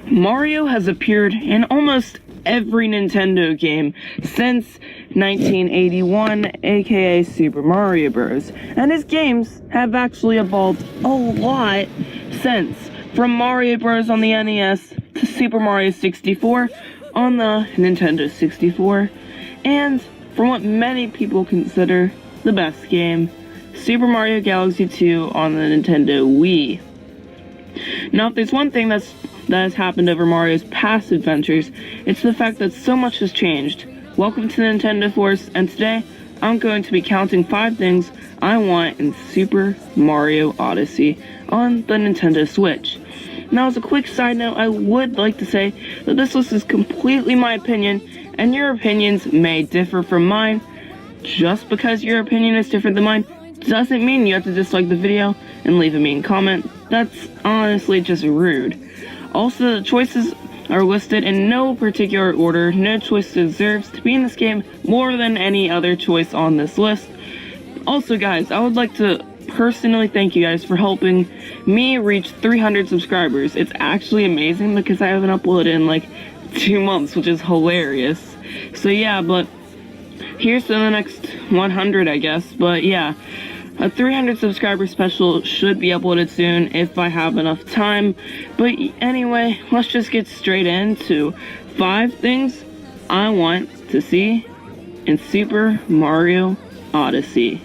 Mario has appeared in almost every Nintendo game since 1981, aka Super Mario Bros. And his games have actually evolved a lot since, from Mario Bros. On the NES to Super Mario 64 on the Nintendo 64, and from what many people consider the best game, Super Mario Galaxy 2 on the Nintendo Wii. Now, if there's one thing that has happened over Mario's past adventures, it's the fact that so much has changed. Welcome to Nintendo Force, and today I'm going to be counting 5 things I want in Super Mario Odyssey on the Nintendo Switch. Now, as a quick side note, I would like to say that this list is completely my opinion, and your opinions may differ from mine. Just because your opinion is different than mine doesn't mean you have to dislike the video and leave a mean comment. That's honestly just rude. Also, the choices are listed in no particular order. No choice deserves to be in this game more than any other choice on this list. Also, guys, I would like to personally thank you guys for helping me reach 300 subscribers. It's actually amazing because I haven't uploaded in like 2 months, which is hilarious. So yeah, but here's to the next 100, I guess. But yeah, a 300 subscriber special should be uploaded soon if I have enough time. But anyway, let's just get straight into 5 things I want to see in Super Mario Odyssey.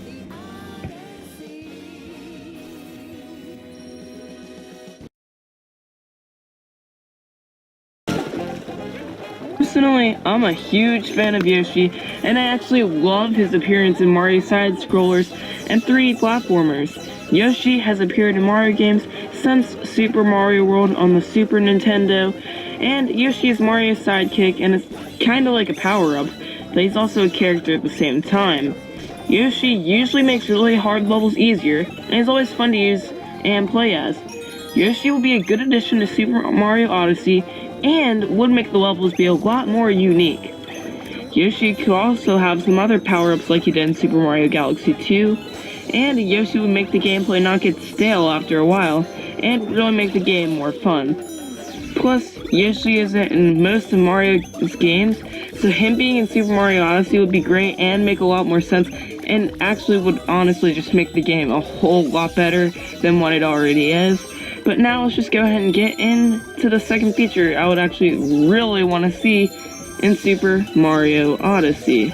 Personally, I'm a huge fan of Yoshi, and I actually love his appearance in Mario side-scrollers and 3D platformers. Yoshi has appeared in Mario games since Super Mario World on the Super Nintendo, and Yoshi is Mario's sidekick and is kinda like a power-up, but he's also a character at the same time. Yoshi usually makes really hard levels easier, and he's always fun to use and play as. Yoshi will be a good addition to Super Mario Odyssey, and would make the levels be a lot more unique. Yoshi could also have some other power-ups like he did in Super Mario Galaxy 2, and Yoshi would make the gameplay not get stale after a while, and really make the game more fun. Plus, Yoshi isn't in most of Mario's games, so him being in Super Mario Odyssey would be great and make a lot more sense, and actually would honestly just make the game a whole lot better than what it already is. But now let's just go ahead and get into the second feature I would actually really want to see in Super Mario Odyssey.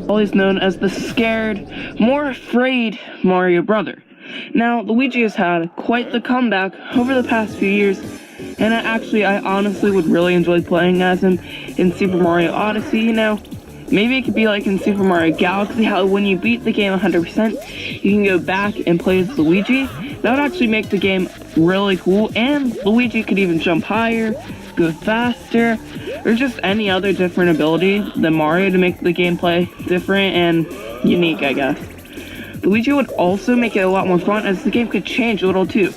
Always known as the scared, more afraid Mario brother. Now, Luigi has had quite the comeback over the past few years, and I honestly would really enjoy playing as him in Super Mario Odyssey. You know, maybe it could be like in Super Mario Galaxy, how when you beat the game 100%, you can go back and play as Luigi. That would actually make the game really cool, and Luigi could even jump higher, go faster, or just any other different ability than Mario to make the gameplay different and unique, I guess. Luigi would also make it a lot more fun, as the game could change a little too.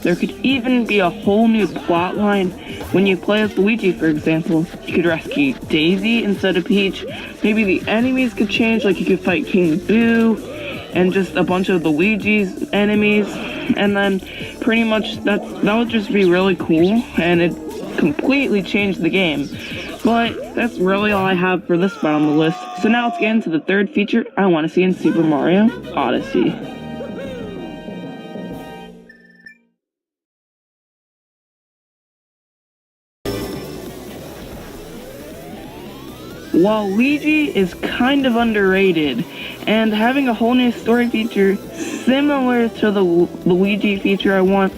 There could even be a whole new plot line when you play as Luigi, for example. You could rescue Daisy instead of Peach. Maybe the enemies could change, like you could fight King Boo and just a bunch of Luigi's enemies. And then pretty much that would just be really cool, and it completely change the game. But that's really all I have for this spot on the list. So now let's get into the third feature I want to see in Super Mario Odyssey. Waluigi is kind of underrated, and having a whole new story feature similar to the Luigi feature I want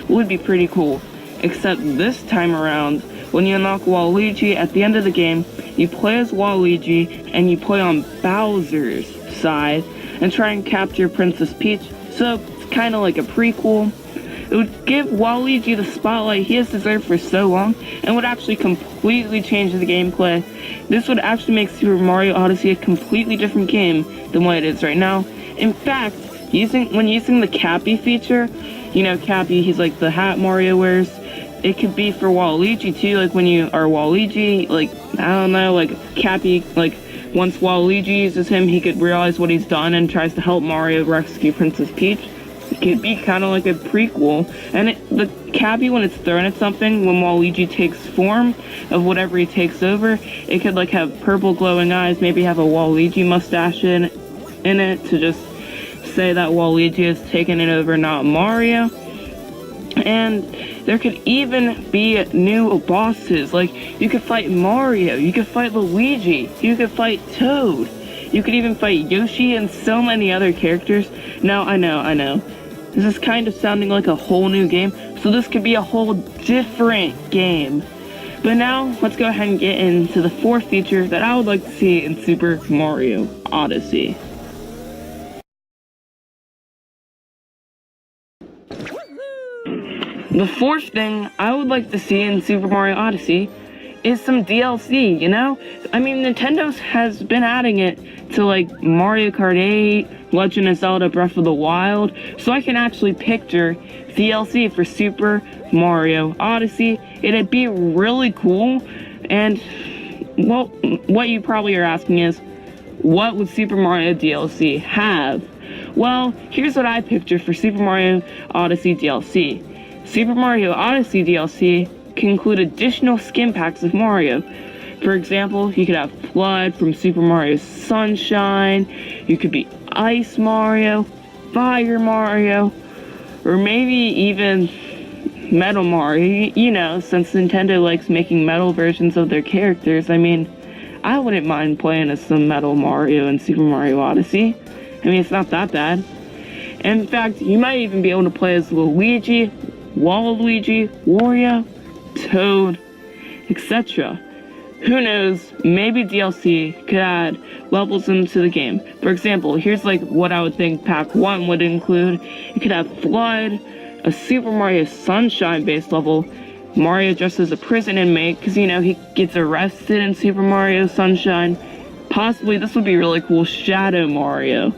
would be pretty cool. Except this time around, when you unlock Waluigi at the end of the game, you play as Waluigi and you play on Bowser's side and try and capture Princess Peach, so it's kind of like a prequel. It would give Waluigi the spotlight he has deserved for so long, and would actually completely change the gameplay. This would actually make Super Mario Odyssey a completely different game than what it is right now. In fact, when using the Cappy feature, you know Cappy, he's like the hat Mario wears, it could be for Waluigi too, like when you are Waluigi, like I don't know, like Cappy, like once Waluigi uses him, he could realize what he's done and tries to help Mario rescue Princess Peach. It could be kind of like a prequel. And the Cappy, when it's thrown at something, when Waluigi takes form of whatever he takes over, it could like have purple glowing eyes, maybe have a Waluigi mustache in it to just say that Waluigi has taken it over, not Mario. And there could even be new bosses, like you could fight Mario, you could fight Luigi, you could fight Toad, you could even fight Yoshi and so many other characters. Now, I know, this is kind of sounding like a whole new game, so this could be a whole different game. But now, let's go ahead and get into the fourth feature that I would like to see in Super Mario Odyssey. The fourth thing I would like to see in Super Mario Odyssey is some DLC, you know? I mean, Nintendo has been adding it to like Mario Kart 8, Legend of Zelda Breath of the Wild, so I can actually picture DLC for Super Mario Odyssey. It'd be really cool, and, well, what you probably are asking is, what would Super Mario DLC have? Well, here's what I picture for Super Mario Odyssey DLC. Super Mario Odyssey DLC can include additional skin packs of Mario. For example, you could have Flood from Super Mario Sunshine, you could be Ice Mario, Fire Mario, or maybe even Metal Mario, you know, since Nintendo likes making metal versions of their characters. I mean, I wouldn't mind playing as some Metal Mario in Super Mario Odyssey. I mean, it's not that bad. In fact, you might even be able to play as Luigi, Waluigi, Wario, Toad, etc. Who knows, maybe DLC could add levels into the game. For example, here's like what I would think Pack 1 would include. It could have Flood, a Super Mario Sunshine based level, Mario dressed as a prison inmate, because you know, he gets arrested in Super Mario Sunshine. Possibly, this would be really cool, Shadow Mario.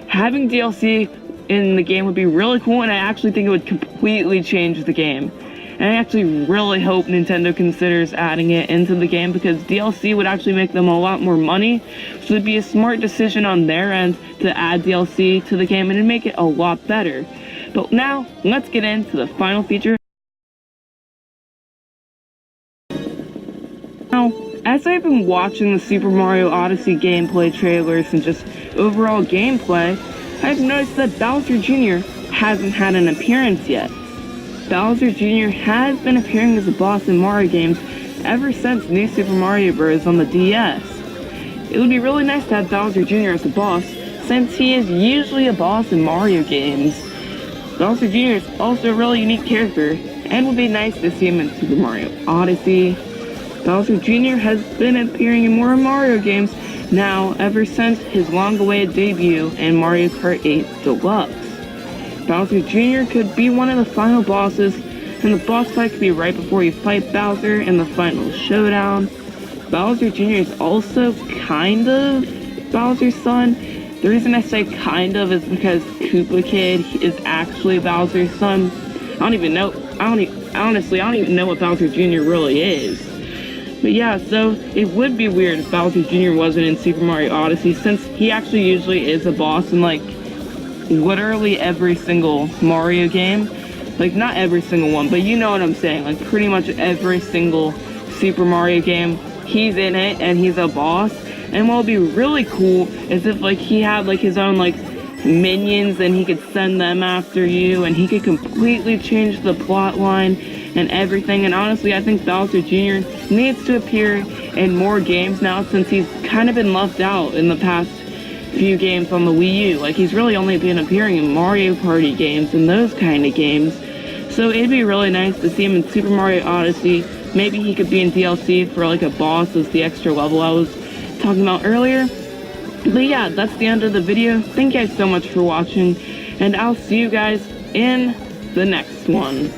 Having DLC in the game would be really cool, and I actually think it would completely change the game. And I actually really hope Nintendo considers adding it into the game, because DLC would actually make them a lot more money, so it'd be a smart decision on their end to add DLC to the game and it'd make it a lot better. But now, let's get into the final feature. Now, as I've been watching the Super Mario Odyssey gameplay trailers and just overall gameplay, I've noticed that Bowser Jr. hasn't had an appearance yet. Bowser Jr. has been appearing as a boss in Mario games ever since New Super Mario Bros. On the DS. It would be really nice to have Bowser Jr. as a boss, since he is usually a boss in Mario games. Bowser Jr. is also a really unique character, and would be nice to see him in Super Mario Odyssey. Bowser Jr. has been appearing in more Mario games now ever since his long-awaited debut in Mario Kart 8 Deluxe. Bowser Jr. could be one of the final bosses, and the boss fight could be right before you fight Bowser in the final showdown. Bowser Jr. is also kind of Bowser's son. The reason I say kind of is because Koopa Kid is actually Bowser's son. I don't even know what Bowser Jr. really is. But yeah, so it would be weird if Bowser Jr. wasn't in Super Mario Odyssey, since he actually usually is a boss in like literally every single Mario game. Like, not every single one, but you know what I'm saying. Like, pretty much every single Super Mario game, he's in it and he's a boss. And what would be really cool is if like he had like his own like minions and he could send them after you and he could completely change the plot line and everything. And honestly, I think Bowser Jr. needs to appear in more games now, since he's kind of been left out in the past few games on the Wii U. Like, he's really only been appearing in Mario Party games and those kind of games. So it'd be really nice to see him in Super Mario Odyssey. Maybe he could be in DLC for like a boss as the extra level I was talking about earlier. But yeah, that's the end of the video. Thank you guys so much for watching, and I'll see you guys in the next one.